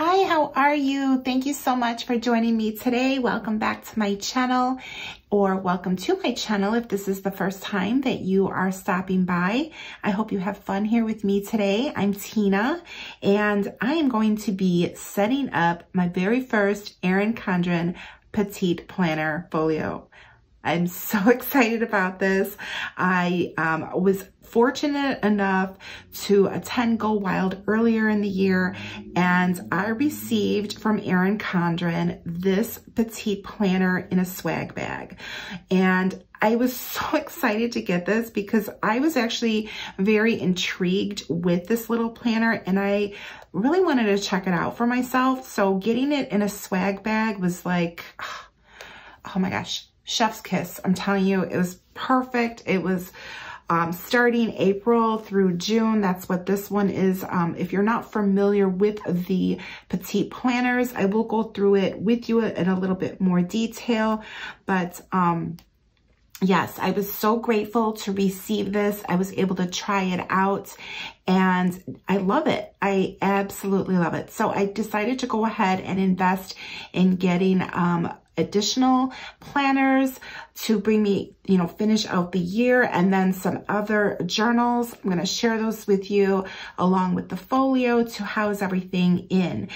Hi, how are you? Thank you so much for joining me today. Welcome back to my channel, or welcome to my channel if this is the first time that you are stopping by. I hope you have fun here with me today. I'm Tina, and I am going to be setting up my very first Erin Condren Petite planner folio. I'm so excited about this. I was fortunate enough to attend Go Wild earlier in the year, and I received from Erin Condren this petite planner in a swag bag. And I was so excited to get this because I was actually very intrigued with this little planner, and I really wanted to check it out for myself. So getting it in a swag bag was like, oh my gosh, chef's kiss. I'm telling you, it was perfect. It was starting April through June. That's what this one is. If you're not familiar with the petite planners, I will go through it with you in a little bit more detail. But yes, I was so grateful to receive this. I was able to try it out, and I love it. I absolutely love it. So I decided to go ahead and invest in getting additional planners to bring me, finish out the year, and then some other journals. I'm going to share those with you along with the folio to house everything in.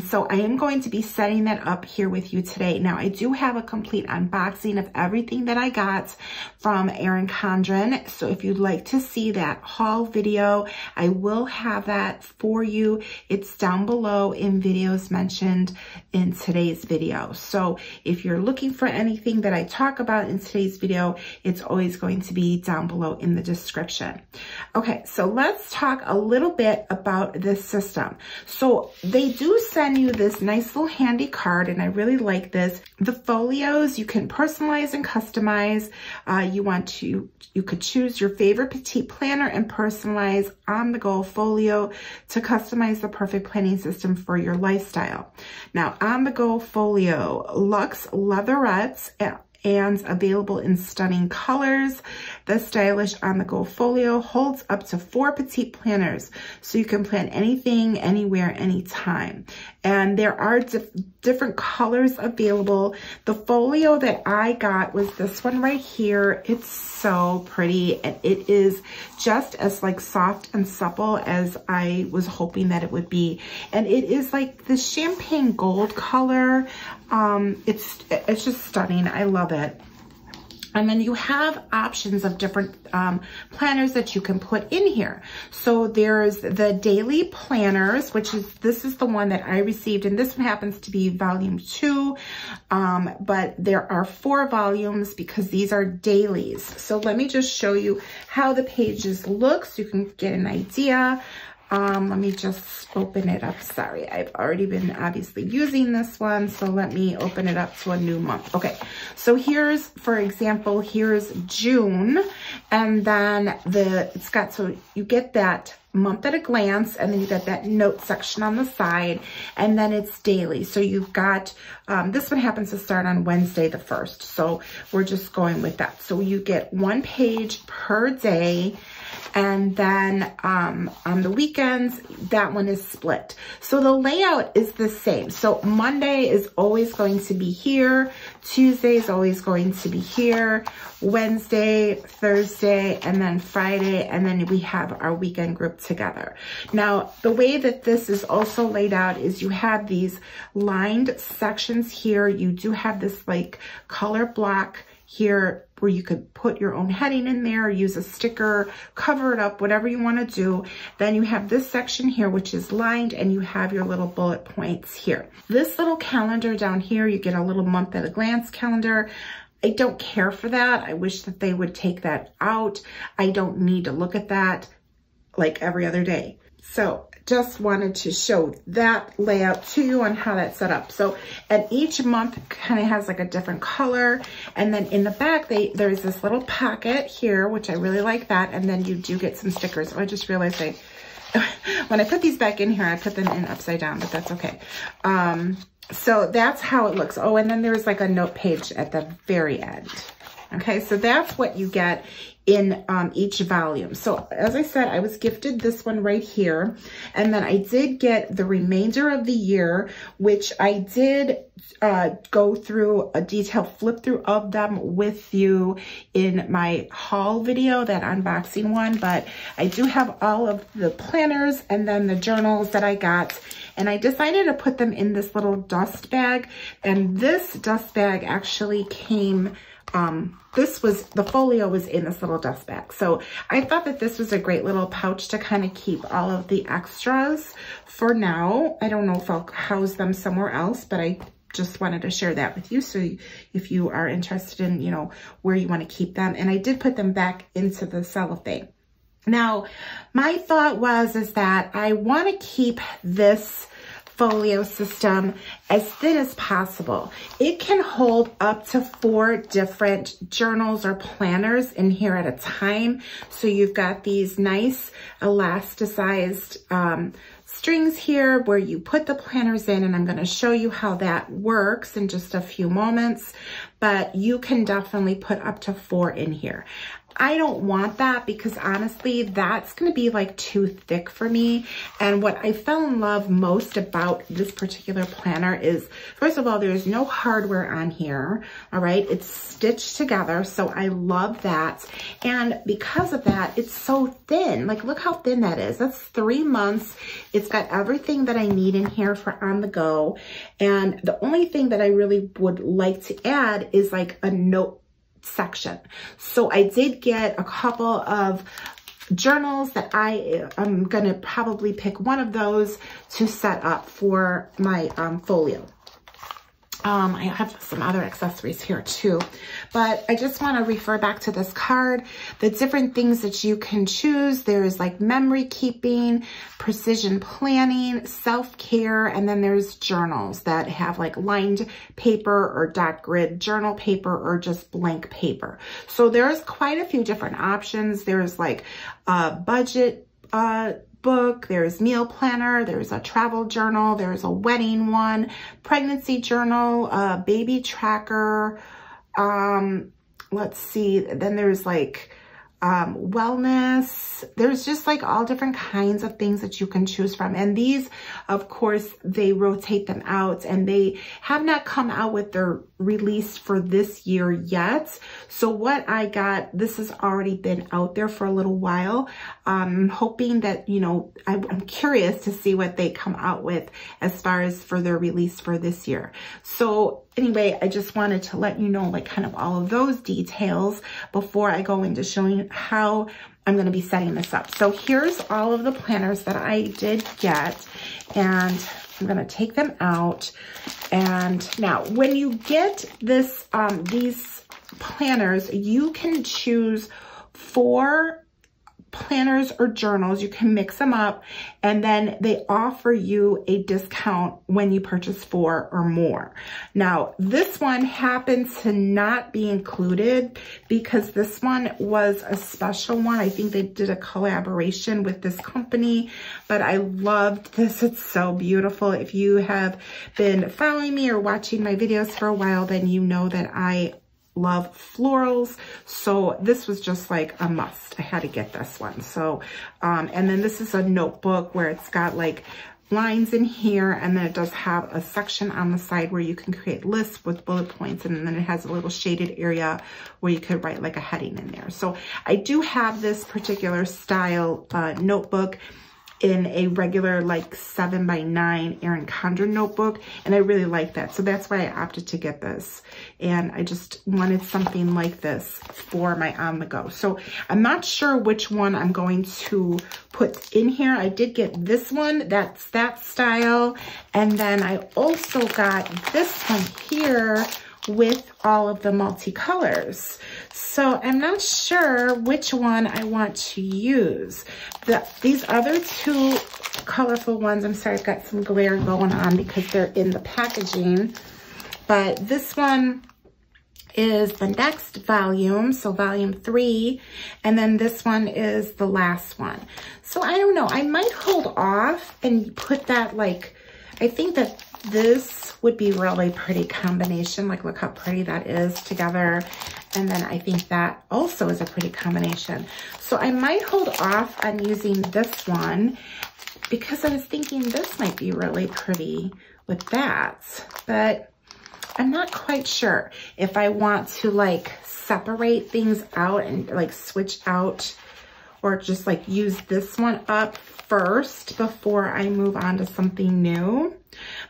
So I am going to be setting that up here with you today. Now, I do have a complete unboxing of everything that I got from Erin Condren. So if you'd like to see that haul video, I will have that for you. It's down below in videos mentioned in today's video. So if you're looking for anything that I talk about in today's video, it's always going to be down below in the description. Okay, so let's talk a little bit about this system. So they do send you this nice little handy card, and I really like this. The folios you can personalize and customize. You could choose your favorite petite planner and personalize on-the-go folio to customize the perfect planning system for your lifestyle. Now, on-the-go folio, luxe leatherettes, and available in stunning colors. The stylish on-the-go folio holds up to 4 petite planners, so you can plan anything, anywhere, anytime. And there are different colors available. The folio that I got was this one right here. It's so pretty, and it is just as soft and supple as I was hoping that it would be. And it is like the champagne gold color. It's just stunning. I love it. And then you have options of different planners that you can put in here. So there's the daily planners, this is the one that I received, and this one happens to be volume 2, but there are 4 volumes because these are dailies. So let me just show you how the pages look so you can get an idea. Let me just open it up. Sorry, I've already been obviously using this one, so let me open it up to a new month. Okay, so here's, for example, here's June, and then so you get that month at a glance, and then you got that note section on the side, and then it's daily. So you've got, this one happens to start on Wednesday the 1st, so we're just going with that. So you get 1 page per day, and then on the weekends, that one is split. So the layout is the same. So Monday is always going to be here, Tuesday is always going to be here, Wednesday, Thursday, and then Friday, and then we have our weekend group together. Now, the way that this is also laid out is you have these lined sections here. You do have this color block here where you could put your own heading in there, use a sticker, cover it up, whatever you want to do. Then you have this section here, which is lined, and you have your little bullet points here. This little calendar down here, you get a little month at a glance calendar. I don't care for that. I wish that they would take that out. I don't need to look at that like every other day. So just wanted to show that layout to you on how that's set up. So, and each month kind of has a different color. And then in the back, there's this little pocket here, which I really like that. And then you do get some stickers. Oh, I just realized when I put these back in here, I put them in upside down, but that's okay. So that's how it looks. Oh, and then there's a note page at the very end. Okay, so that's what you get in each volume. So as I said, I was gifted this one right here, and then I did get the remainder of the year, which I did go through a detailed flip through of them with you in my haul video, that unboxing one. But I do have all of the planners and then the journals that I got, and I decided to put them in this little dust bag. And this dust bag actually came, the folio was in this little dust bag. So I thought that this was a great little pouch to kind of keep all of the extras for now. I don't know if I'll house them somewhere else, but I just wanted to share that with you. So if you are interested in, you know, where you want to keep them. And I did put them back into the cellophane. Now, my thought is that I want to keep this folio system as thin as possible. It can hold up to 4 different journals or planners in here at a time. So you've got these nice elasticized strings here where you put the planners in, and I'm going to show you how that works in just a few moments, but you can definitely put up to 4 in here. I don't want that because honestly, that's going to be like too thick for me. And what I fell in love most about this particular planner is, first of all, there's no hardware on here. All right. It's stitched together. So I love that. And because of that, it's so thin. Like, look how thin that is. That's 3 months. It's got everything that I need in here for on the go. And the only thing that I really would like to add is like a note section. So I did get a couple of journals that I am going to probably pick one of those to set up for my folio. I have some other accessories here too, but I just want to refer back to this card, the different things that you can choose. There's like memory keeping, precision planning, self-care, and then there's journals that have like lined paper or dot grid journal paper or just blank paper. So there's quite a few different options. There's like a budget book, there's meal planner, there's a travel journal, there's a wedding one, pregnancy journal, baby tracker, let's see, then there's like wellness. There's just like all different kinds of things that you can choose from. And these, of course, they rotate them out, and they have not come out with their release for this year yet. So what I got, this has already been out there for a little while. I'm hoping that, you know, I'm curious to see what they come out with as far as for their release for this year. So anyway, I just wanted to let you know like kind of all of those details before I go into showing how I'm going to be setting this up. So here's all of the planners that I did get, and I'm going to take them out. And now when you get this, these planners, you can choose 4 planners or journals. You can mix them up, and then they offer you a discount when you purchase 4 or more. Now, this one happens to not be included because this one was a special one. I think they did a collaboration with this company, but I loved this. It's so beautiful. If you have been following me or watching my videos for a while, then you know that I love florals. So this was just like a must. I had to get this one. So, and then this is a notebook where it's got like lines in here, and then it does have a section on the side where you can create lists with bullet points, and then it has a little shaded area where you could write like a heading in there. So I do have this particular style notebook in a regular like 7x9 Erin Condren notebook, and I really like that. So that's why I opted to get this, and I just wanted something like this for my on the go. So I'm not sure which one I'm going to put in here. I did get this one, that's that style, and then I also got this one here with all of the multicolors. So I'm not sure which one I want to use. These other 2 colorful ones, I'm sorry, I've got some glare going on because they're in the packaging, but this one is the next volume, so volume 3, and then this one is the last one. So I don't know, I might hold off and put that like, I think that this would be really pretty combination. Like, look how pretty that is together. And then I think that also is a pretty combination. So I might hold off on using this one because I was thinking this might be really pretty with that, but I'm not quite sure if I want to like separate things out and like switch out, or just like use this one up first before I move on to something new.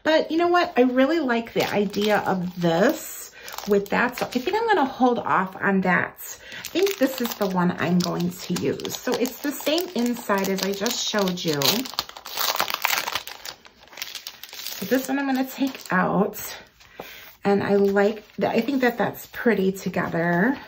But you know what? I really like the idea of this with that. So I think I'm gonna hold off on that. I think this is the one I'm going to use. So it's the same inside as I just showed you. So this one I'm gonna take out. And I like that. I think that that's pretty together.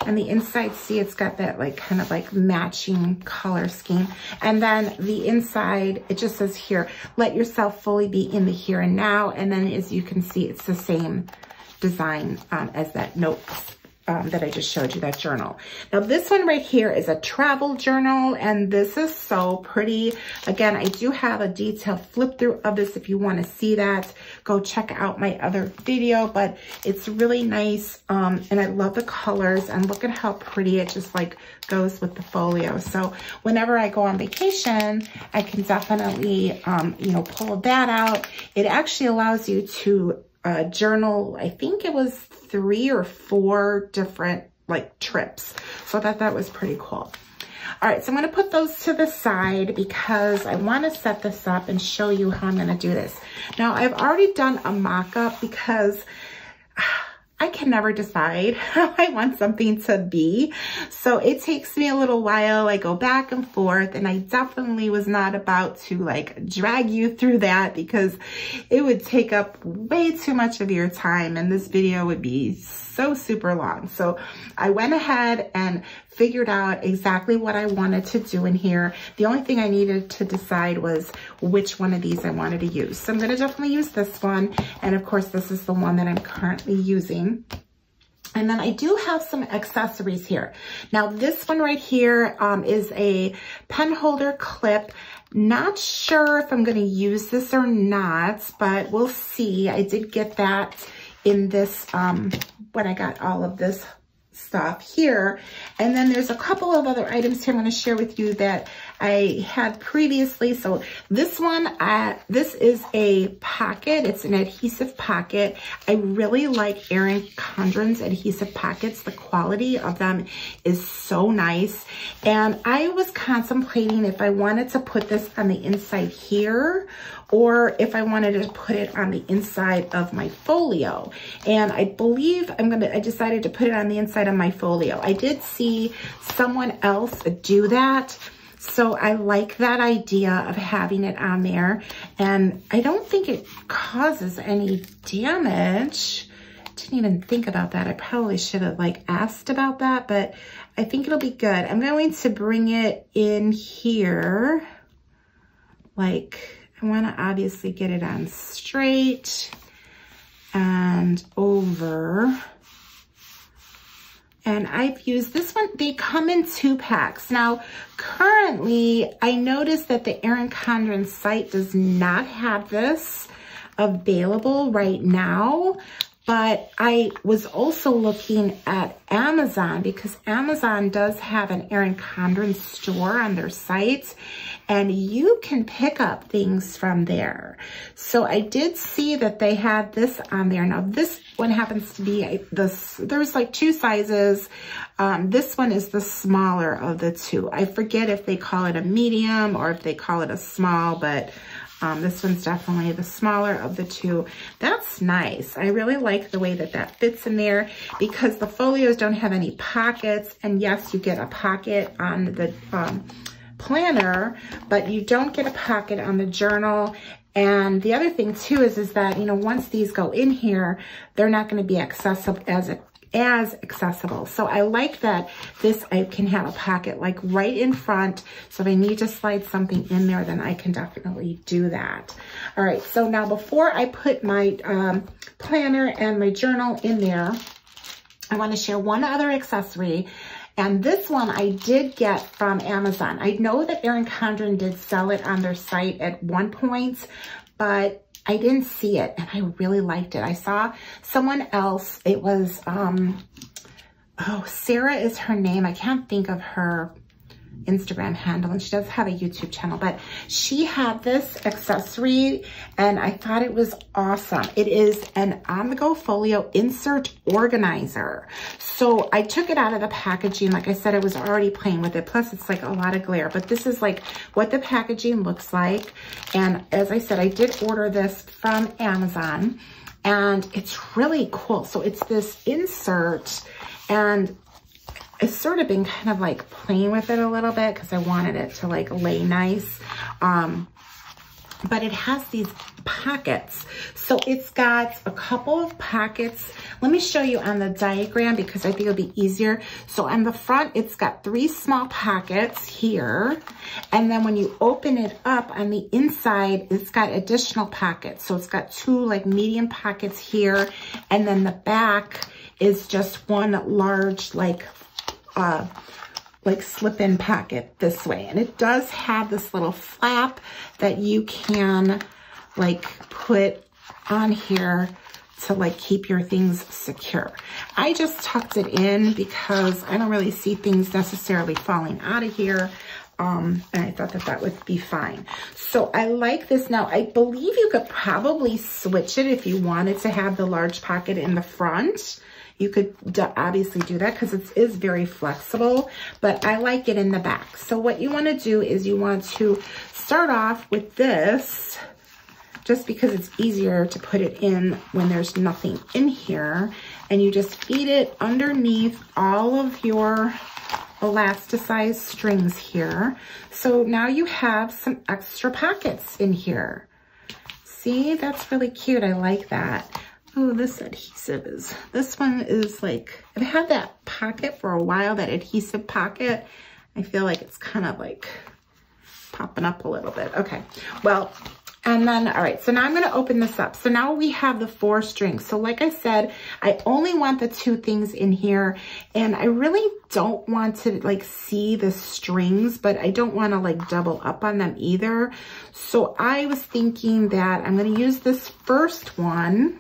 And the inside, see, it's got that like kind of like matching color scheme. And then the inside, it just says here, let yourself fully be in the here and now. And then as you can see, it's the same design as that note that I just showed you, that journal. Now this one right here is a travel journal, and this is so pretty. Again, I do have a detailed flip through of this. If you want to see that, go check out my other video, but it's really nice. And I love the colors, and look at how pretty it just like goes with the folio. So whenever I go on vacation, I can definitely, you know, pull that out. It actually allows you to journal, I think it was 3 or 4 different like trips. So I thought that was pretty cool. All right, so I'm gonna put those to the side because I wanna set this up and show you how I'm gonna do this. Now I've already done a mock-up because I can never decide how I want something to be. So it takes me a little while. I go back and forth, and I definitely was not about to like drag you through that because it would take up way too much of your time, and this video would be so super long. So I went ahead and figured out exactly what I wanted to do in here. The only thing I needed to decide was which one of these I wanted to use. So I'm gonna definitely use this one. And of course, this is the one that I'm currently using. And then I do have some accessories here. Now this one right here is a pen holder clip. Not sure if I'm gonna use this or not, but we'll see. I did get that in this, when I got all of this stuff here. And then there's a couple of other items here I'm going to share with you that I had previously. So this one, this is a pocket. It's an adhesive pocket. I really like Erin Condren's adhesive pockets. The quality of them is so nice. And I was contemplating if I wanted to put this on the inside here, or if I wanted to put it on the inside of my folio. And I believe I decided to put it on the inside of my folio. I did see someone else do that. So I like that idea of having it on there. And I don't think it causes any damage. Didn't even think about that. I probably should have like asked about that, but I think it'll be good. I'm going to bring it in here. Like, I want to obviously get it on straight and over. And I've used this one. They come in 2 packs. Now, currently, I noticed that the Erin Condren site does not have this available right now. But I was also looking at Amazon because Amazon does have an Erin Condren store on their site, and you can pick up things from there. So I did see that they had this on there. Now this one happens to be there's like 2 sizes. This one is the smaller of the 2. I forget if they call it a medium or if they call it a small, but this one's definitely the smaller of the 2. That's nice. I really like the way that that fits in there because the folios don't have any pockets. And yes, you get a pocket on the planner, but you don't get a pocket on the journal. And the other thing too is that, you know, once these go in here, they're not going to be accessible as accessible. So I like that this, I can have a pocket like right in front. So if I need to slide something in there, then I can definitely do that. All right, so now before I put my planner and my journal in there, I want to share one other accessory. And this one I did get from Amazon. I know that Erin Condren did sell it on their site at one point, but I didn't see it and I really liked it. I saw someone else, it was oh, Sarah is her name. I can't think of her Instagram handle, and she does have a YouTube channel, but she had this accessory and I thought it was awesome. It is an on-the-go folio insert organizer. So I took it out of the packaging. Like I said, I was already playing with it. Plus it's like a lot of glare, but this is like what the packaging looks like. And as I said, I did order this from Amazon and it's really cool. So it's this insert, and I've sort of been kind of like playing with it a little bit because I wanted it to like lay nice. But it has these pockets. So it's got a couple of pockets. Let me show you on the diagram because I think it'll be easier. So on the front, it's got 3 small pockets here. And then when you open it up on the inside, it's got additional pockets. So it's got 2 like medium pockets here. And then the back is just one large like slip-in pocket this way. And it does have this little flap that you can like put on here to like keep your things secure. I just tucked it in because I don't really see things necessarily falling out of here. And I thought that that would be fine. So I like this. Now, I believe you could probably switch it if you wanted to have the large pocket in the front. You could obviously do that because it is very flexible, but I like it in the back. So what you want to do is you want to start off with this, just because it's easier to put it in when there's nothing in here. And you just feed it underneath all of your elasticized strings here. So now you have some extra pockets in here. See, that's really cute. I like that. Oh, this adhesive is, this one is like, I've had that pocket for a while, that adhesive pocket. I feel like it's kind of like popping up a little bit. Okay, well, and then, all right, so now I'm gonna open this up. So now we have the 4 strings. So like I said, I only want the 2 things in here, and I really don't want to like see the strings, but I don't wanna like double up on them either. So I was thinking that I'm gonna use this first one.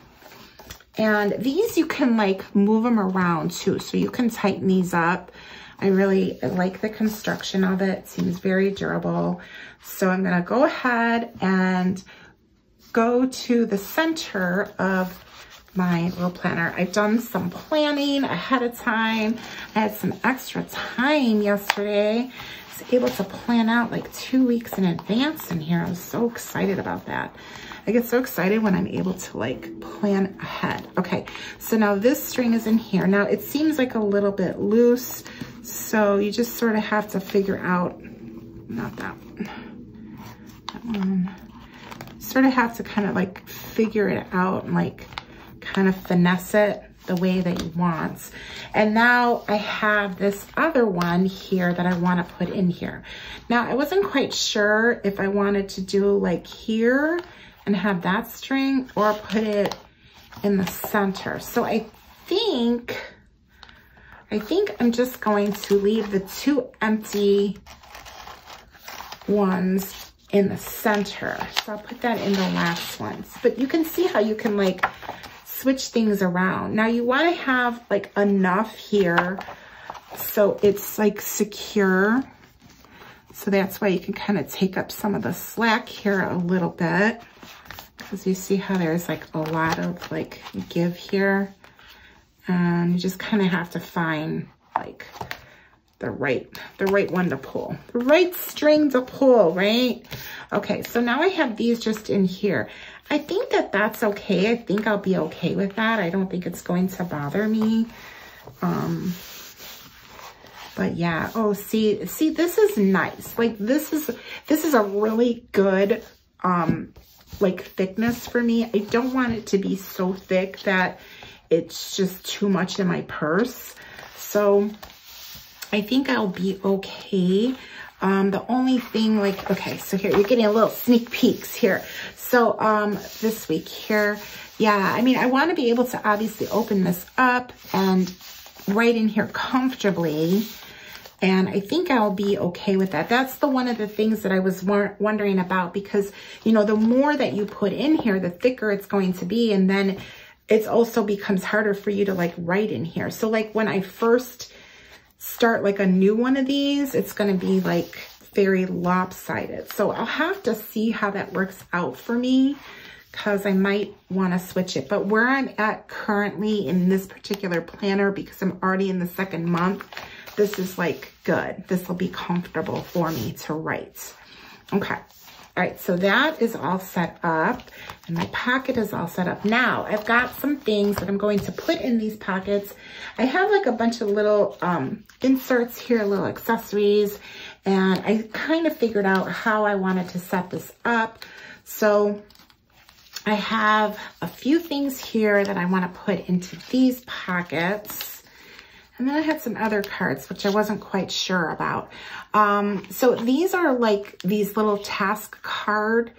And these you can like move them around too, so you can tighten these up. I really like the construction of it. It seems very durable. So I'm gonna go ahead and go to the center of my little planner. I've done some planning ahead of time. I had some extra time yesterday. I was able to plan out like 2 weeks in advance in here. I was so excited about that. I get so excited when I'm able to like plan ahead. Okay, so now this string is in here. Now it seems like a little bit loose, so you just sort of have to figure out, not that one. Sort of have to kind of like figure it out and like kind of finesse it the way that you want. And now I have this other one here that I want to put in here. Now I wasn't quite sure if I wanted to do like here and have that string or put it in the center. So I think I'm just going to leave the 2 empty ones in the center. So I'll put that in the last ones. But you can see how you can like switch things around. Now you want to have like enough here so it's like secure. So that's why you can kind of take up some of the slack here a little bit, because you see how there's like a lot of like give here, and you just kind of have to find like the right one to pull, the right string to pull, right? Okay, so now I have these just in here. I think that that's okay. I think I'll be okay with that. I don't think it's going to bother me. But yeah, oh, see, this is nice. Like this is a really good, like thickness for me. I don't want it to be so thick that it's just too much in my purse. So I think I'll be okay. The only thing like, okay, so here you're getting a little sneak peeks here. So this week here, yeah, I mean, I want to be able to obviously open this up and right in here comfortably. And I think I'll be okay with that. That's one of the things that I was wondering about, because, you know, the more that you put in here, the thicker it's going to be. And then it also becomes harder for you to like write in here. So like when I first start like a new one of these, it's going to be like very lopsided. So I'll have to see how that works out for me, because I might want to switch it. But where I'm at currently in this particular planner, because I'm already in the second month, this is like good. This will be comfortable for me to write. Okay. All right, so that is all set up, and my pocket is all set up. Now, I've got some things that I'm going to put in these pockets. I have like a bunch of little inserts here, little accessories, and I kind of figured out how I wanted to set this up. So I have a few things here that I want to put into these pockets. And then I had some other cards, which I wasn't quite sure about. So these are like these little task card.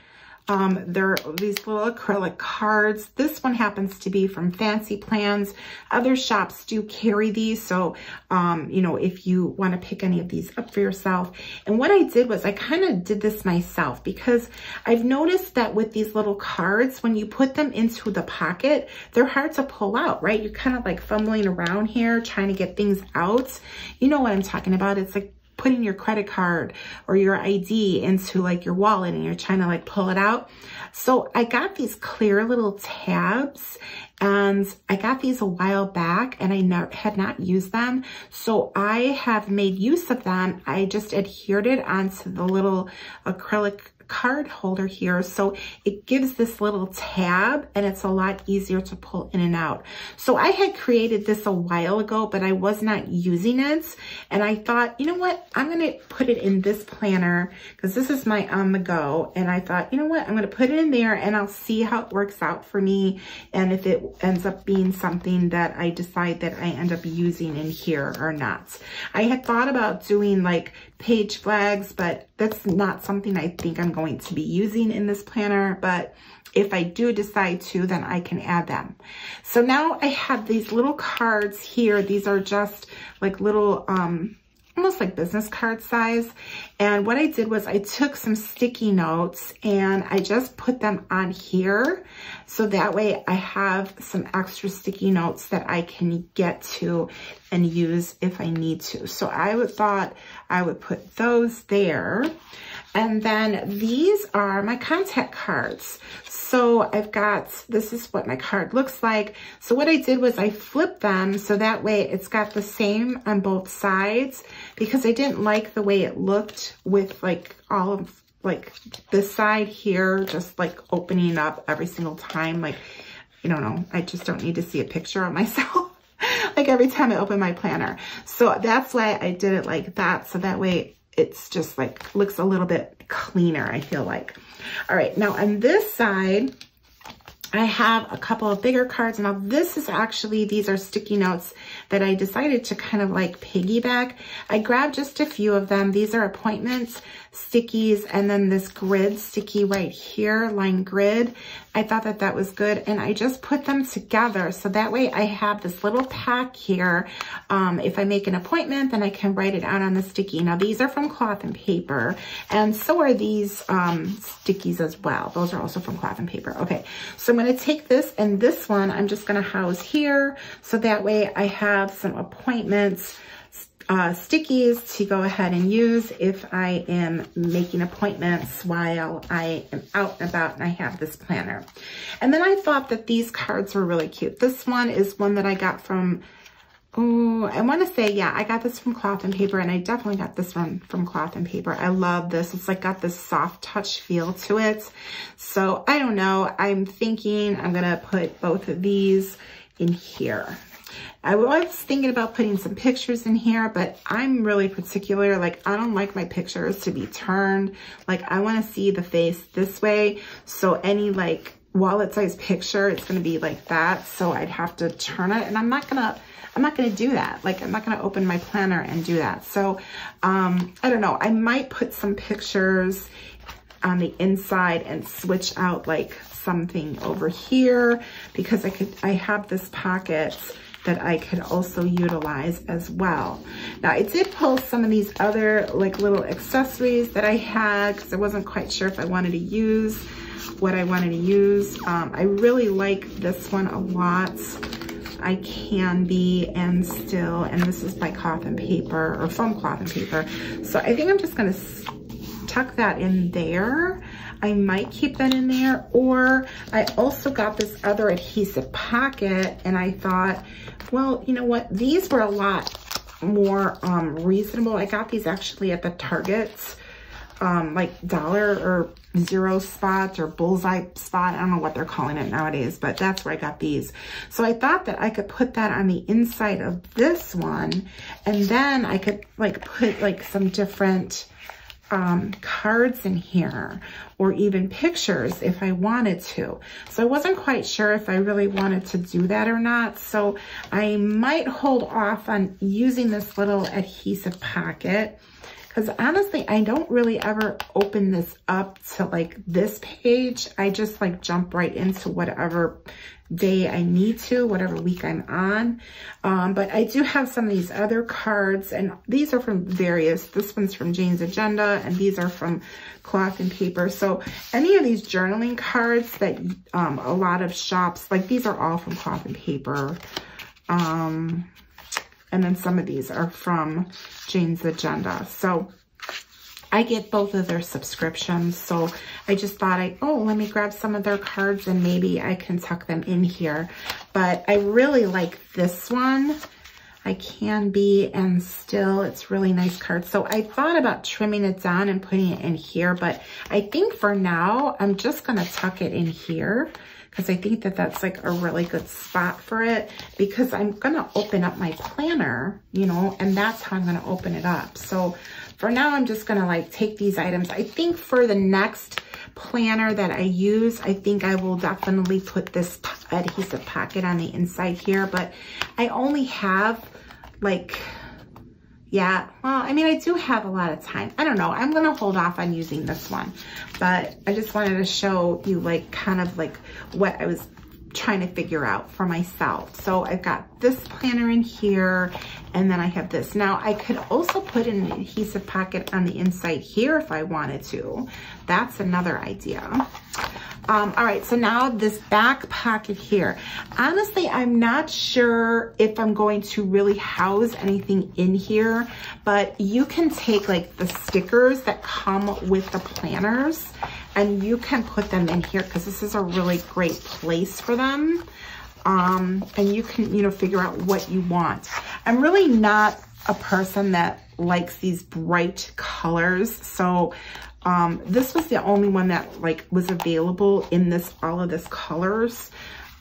They're these little acrylic cards. This one happens to be from Fancy Plans. Other shops do carry these. So, you know, if you want to pick any of these up for yourself. And what I did was I kind of did this myself, because I've noticed that with these little cards, when you put them into the pocket, they're hard to pull out, right? You're kind of like fumbling around here, trying to get things out. You know what I'm talking about. It's like putting your credit card or your ID into like your wallet and you're trying to like pull it out. So I got these clear little tabs, and I got these a while back and I had not used them. So I have made use of them. I just adhered it onto the little acrylic card holder here, so it gives this little tab and it's a lot easier to pull in and out. So I had created this a while ago, but I was not using it, and I thought, you know what, I'm going to put it in this planner, because this is my on the go, and I thought, you know what, I'm going to put it in there and I'll see how it works out for me, and if it ends up being something that I decide that I end up using in here or not. I had thought about doing like page flags, but that's not something I think I'm going to be using in this planner. But if I do decide to, then I can add them. So now I have these little cards here. These are just like little, almost like business card size. And what I did was I took some sticky notes and I just put them on here. So that way I have some extra sticky notes that I can get to and use if I need to. So I thought I would put those there. And then these are my contact cards. So I've got, this is what my card looks like. So what I did was I flipped them so that way it's got the same on both sides, because I didn't like the way it looked with like all of like this side here, just like opening up every single time. Like, I don't know, I just don't need to see a picture of myself like every time I open my planner. So that's why I did it like that. So that way it's just like looks a little bit cleaner, I feel like. All right, now on this side, I have a couple of bigger cards. Now this is actually, these are sticky notes that I decided to kind of like piggyback. I grabbed just a few of them. These are appointments stickies, and then this grid sticky right here, line grid. I thought that that was good, and I just put them together so that way I have this little pack here. If I make an appointment, then I can write it out on the sticky. Now these are from Cloth and Paper, and so are these stickies as well. Those are also from Cloth and Paper. Okay, so I'm going to take this, and this one I'm just going to house here, so that way I have some appointments stickies to go ahead and use if I am making appointments while I am out and about and I have this planner. And then I thought that these cards were really cute. This one is one that I got from, oh, I want to say, yeah, I got this from Cloth and Paper, and I definitely got this one from Cloth and Paper. I love this. It's like got this soft touch feel to it. So I don't know. I'm thinking I'm going to put both of these in here. I was thinking about putting some pictures in here, but I'm really particular. Like, I don't like my pictures to be turned. Like, I want to see the face this way. So any like wallet size picture, it's going to be like that. So I'd have to turn it, and I'm not going to do that. Like, I'm not going to open my planner and do that. So, I don't know. I might put some pictures on the inside and switch out like something over here, because I have this pocket that I could also utilize as well. Now I did pull some of these other like little accessories that I had because I wasn't quite sure if I wanted to use what I wanted to use. I really like this one a lot. I Can Be and Still, and this is by Cloth and Paper, or Foam Cloth and Paper. So I think I'm just gonna tuck that in there. I might keep that in there, or I also got this other adhesive pocket and I thought, well, you know what? These were a lot more reasonable. I got these actually at the Targets, like dollar or zero spot or bullseye spot. I don't know what they're calling it nowadays, but that's where I got these. So I thought that I could put that on the inside of this one, and then I could like put like some different cards in here, or even pictures if I wanted to. So I wasn't quite sure if I really wanted to do that or not. So I might hold off on using this little adhesive pocket, because honestly, I don't really ever open this up to like this page. I just like jump right into whatever day I need to, whatever week I'm on. But I do have some of these other cards, and these are from various, this one's from Jane's Agenda, and these are from Cloth and Paper. So any of these journaling cards that a lot of shops, like these are all from Cloth and Paper. And then some of these are from Jane's Agenda. So I get both of their subscriptions. So I just thought, let me grab some of their cards and maybe I can tuck them in here. But I really like this one. I Can Be and Still. It's really nice card. So I thought about trimming it down and putting it in here, but I think for now, I'm just gonna tuck it in here, because I think that that's like a really good spot for it, because I'm gonna open up my planner, you know, and that's how I'm gonna open it up. So for now, I'm just gonna like take these items. I think for the next planner that I use, I think I will definitely put this adhesive pocket on the inside here, but I only have like, yeah, well, I mean, I do have a lot of time. I don't know. I'm going to hold off on using this one, but I just wanted to show you like kind of like what I was trying to figure out for myself. So I've got this planner in here, and then I have this. Now I could also put an adhesive pocket on the inside here if I wanted to. That's another idea. All right, so now this back pocket here. Honestly, I'm not sure if I'm going to really house anything in here, but you can take like the stickers that come with the planners and you can put them in here, because this is a really great place for them. And you can, you know, figure out what you want. I'm really not a person that likes these bright colors. So this was the only one that like was available in this, all of this colors.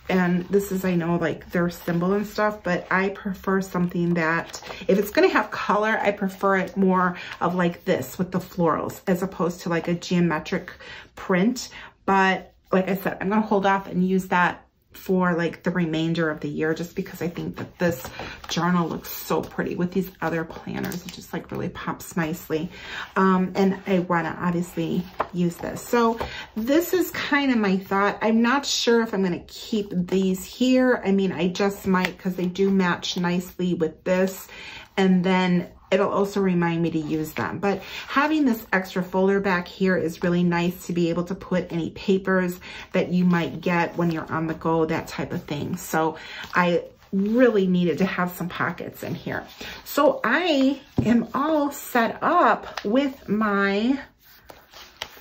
And this is, I know, like their symbol and stuff, but I prefer something that, if it's gonna have color, I prefer it more of like this with the florals, as opposed to like a geometric print. But like I said, I'm gonna hold off and use that for like the remainder of the year, just because I think that this journal looks so pretty with these other planners. It just like really pops nicely. And I want to obviously use this. So this is kind of my thought. I'm not sure if I'm going to keep these here. I mean, I just might, because they do match nicely with this. And then it'll also remind me to use them. But having this extra folder back here is really nice to be able to put any papers that you might get when you're on the go, that type of thing. So I really needed to have some pockets in here. So I am all set up with my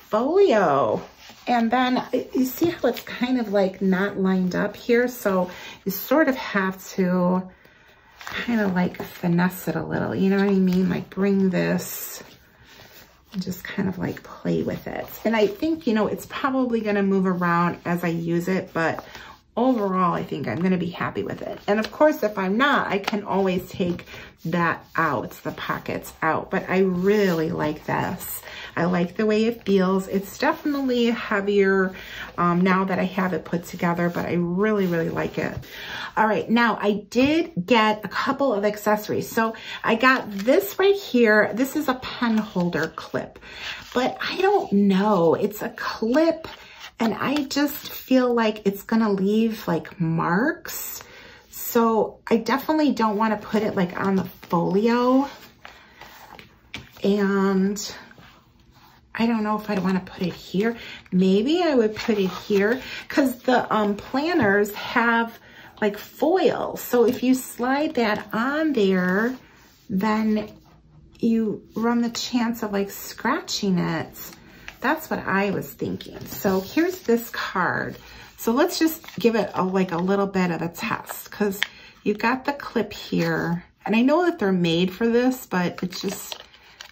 folio. And then you see how it's kind of like not lined up here. So you sort of have to kind of like finesse it a little, you know what I mean? Like bring this and just kind of like play with it. And I think, you know, it's probably going to move around as I use it, but overall, I think I'm going to be happy with it. And of course, if I'm not, I can always take that out, the pockets out, but I really like this. I like the way it feels. It's definitely heavier now that I have it put together, but I really, really like it. All right, now I did get a couple of accessories. So I got this right here. This is a pen holder clip, but I don't know. It's a clip and I just feel like it's gonna leave like marks. So I definitely don't want to put it like on the folio. And I don't know if I'd want to put it here. Maybe I would put it here because the planners have like foil. So if you slide that on there, then you run the chance of like scratching it. That's what I was thinking. So here's this card. So let's just give it like a little bit of a test, because you've got the clip here. And I know that they're made for this, but it just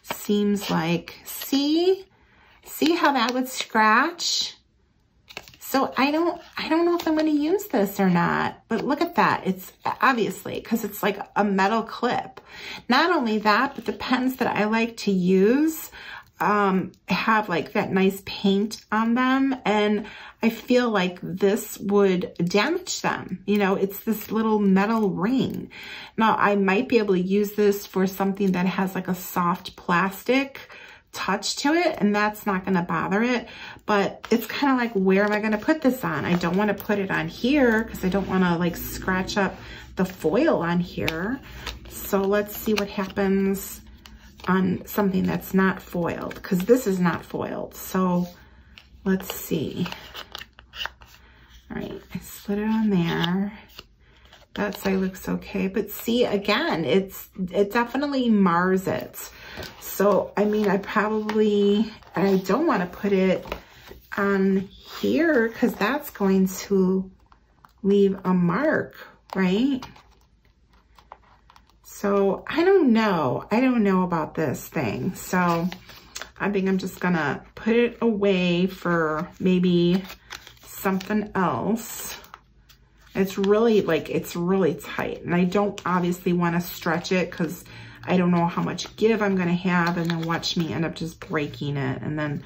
seems like, see how that would scratch? So I don't know if I'm going to use this or not, but look at that. It's obviously, because it's like a metal clip. Not only that, but the pens that I like to use have like that nice paint on them, and I feel like this would damage them. You know, it's this little metal ring. Now I might be able to use this for something that has like a soft plastic touch to it, and that's not going to bother it. But it's kind of like, where am I going to put this on? I don't want to put it on here because I don't want to like scratch up the foil on here. So let's see what happens on something that's not foiled, because this is not foiled. So let's see. All right, I slid it on there. That side looks okay, but see, again, it definitely mars it. So, I mean, I don't want to put it on here because that's going to leave a mark, right? So I don't know about this thing. So I think I'm just gonna put it away for maybe something else. It's really tight, and I don't obviously want to stretch it because I don't know how much give I'm gonna have, and then watch me end up just breaking it, and then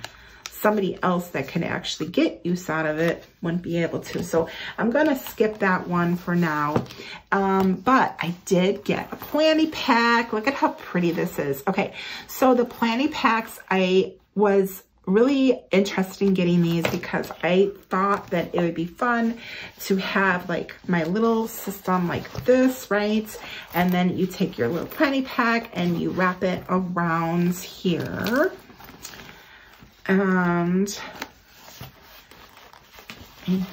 somebody else that can actually get use out of it wouldn't be able to. So I'm gonna skip that one for now. But I did get a planny pack. Look at how pretty this is. Okay, so the planny packs, I was really interested in getting these because I thought that it would be fun to have like my little system like this, right? And then you take your little planny pack and you wrap it around here. And I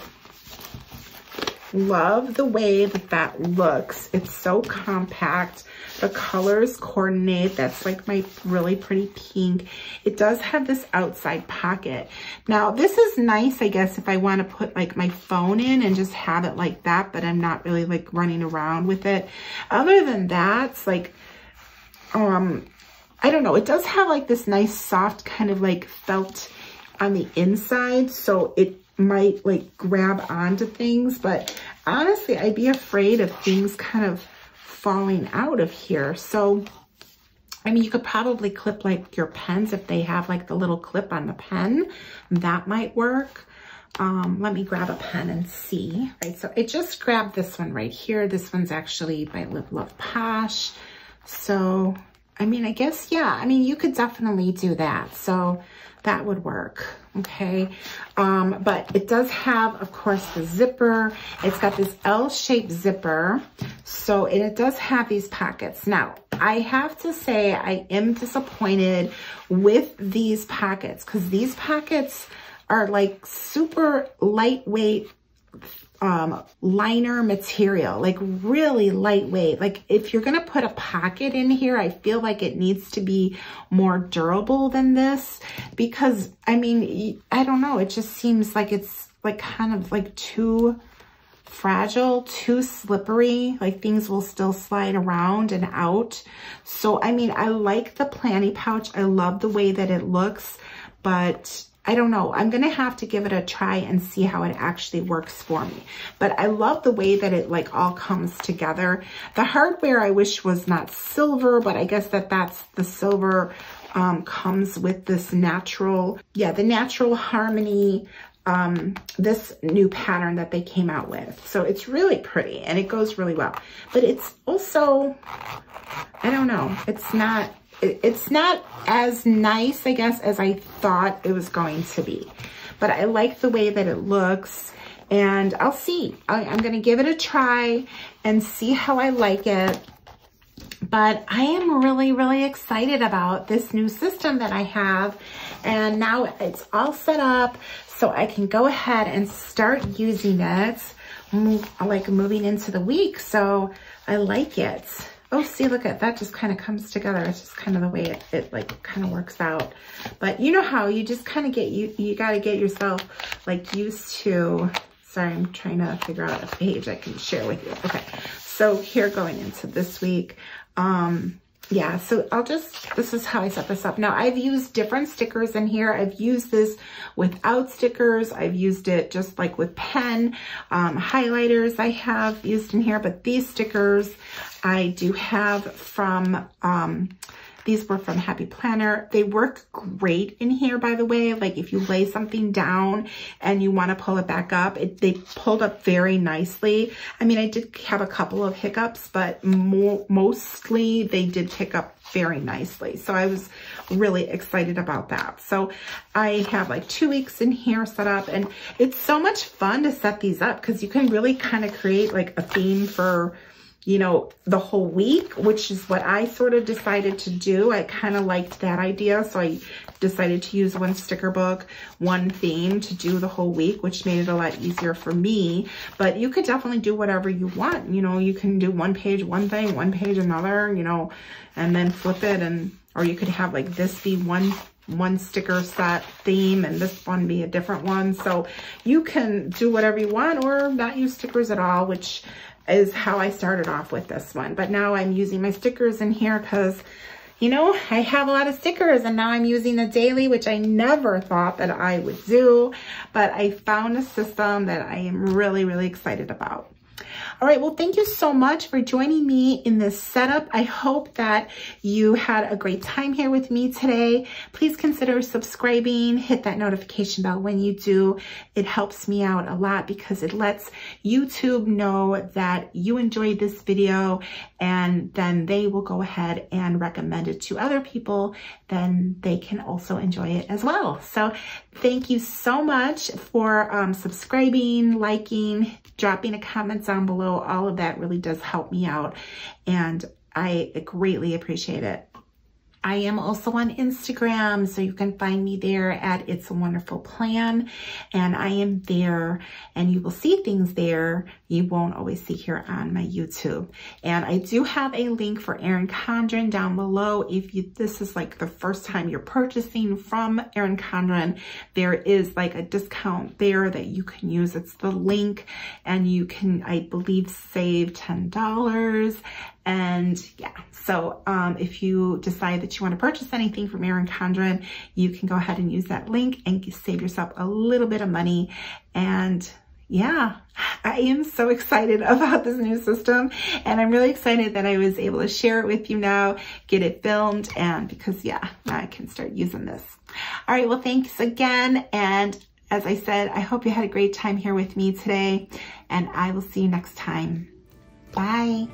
love the way that looks. It's so compact. The colors coordinate. That's like my really pretty pink. It does have this outside pocket. Now this is nice, I guess, if I want to put like my phone in and just have it like that, but I'm not really like running around with it. Other than that, it's like, I don't know. It does have like this nice soft kind of like felt on the inside, so it might like grab onto things, but honestly, I'd be afraid of things kind of falling out of here. So, I mean, you could probably clip like your pens if they have like the little clip on the pen. That might work. Let me grab a pen and see. All right, so I just grabbed this one right here. This one's actually by Live Love Posh. So, I mean, I guess, yeah, I mean, you could definitely do that. So that would work, okay? But it does have, of course, the zipper. It's got this L-shaped zipper. So, and it does have these pockets. Now, I have to say I am disappointed with these pockets because these pockets are like super lightweight liner material, like really lightweight. Like if you're gonna put a pocket in here, I feel like it needs to be more durable than this, because I mean, I don't know, it just seems like it's like kind of like too fragile, too slippery, like things will still slide around and out. So I mean, I like the planny pouch, I love the way that it looks, but I don't know. I'm going to have to give it a try and see how it actually works for me. But I love the way that it like all comes together. The hardware I wish was not silver, but I guess that's the silver comes with this natural, yeah, the Natural Harmony, this new pattern that they came out with. So it's really pretty and it goes really well. But it's also, I don't know, it's not as nice, I guess, as I thought it was going to be. But I like the way that it looks. and I'll see. I'm going to give it a try and see how I like it. But I am really, really excited about this new system that I have. And now it's all set up so I can go ahead and start using it, moving into the week. So I like it. Oh, see, look at that, just kind of comes together. It's just kind of the way it like kind of works out. But you know how you just kind of you got to get yourself like used to, sorry, I'm trying to figure out a page I can share with you. Okay, so here going into this week, yeah, so this is how I set this up. Now I've used different stickers in here. I've used this without stickers. I've used it just like with pen, highlighters I have used in here, but these stickers I do have from, these were from Happy Planner. They work great in here, by the way. Like if you lay something down and you want to pull it back up, they pulled up very nicely. I mean, I did have a couple of hiccups, but mostly they did pick up very nicely. So I was really excited about that. So I have like 2 weeks in here set up, and it's so much fun to set these up because you can really kind of create like a theme for, you know, the whole week, which is what I sort of decided to do. I kind of liked that idea. So I decided to use one sticker book, one theme to do the whole week, which made it a lot easier for me. But you could definitely do whatever you want. You know, you can do one page, one thing, one page, another, you know, and then flip it. Or you could have like this be one sticker set theme and this one be a different one. So you can do whatever you want or not use stickers at all, which is how I started off with this one. But now I'm using my stickers in here because, you know, I have a lot of stickers, and now I'm using the daily, which I never thought that I would do, but I found a system that I am really, really excited about. All right, well, thank you so much for joining me in this setup. I hope that you had a great time here with me today. Please consider subscribing, hit that notification bell when you do. It helps me out a lot because it lets YouTube know that you enjoyed this video, and then they will go ahead and recommend it to other people. Then they can also enjoy it as well. So thank you so much for subscribing, liking, dropping a comment down below. All of that really does help me out, and I greatly appreciate it. I am also on Instagram, so you can find me there at It's a Wonderful Plan, and I am there, and you will see things there you won't always see here on my YouTube. And I do have a link for Erin Condren down below. If this is like the first time you're purchasing from Erin Condren, there is like a discount there that you can use. It's the link, and you can, I believe, save $10. And yeah, so if you decide that you want to purchase anything from Erin Condren, you can go ahead and use that link and save yourself a little bit of money. And yeah, I am so excited about this new system, and I'm really excited that I was able to share it with you now, get it filmed, and because yeah, now I can start using this. All right, well, thanks again. And as I said, I hope you had a great time here with me today, and I will see you next time. Bye.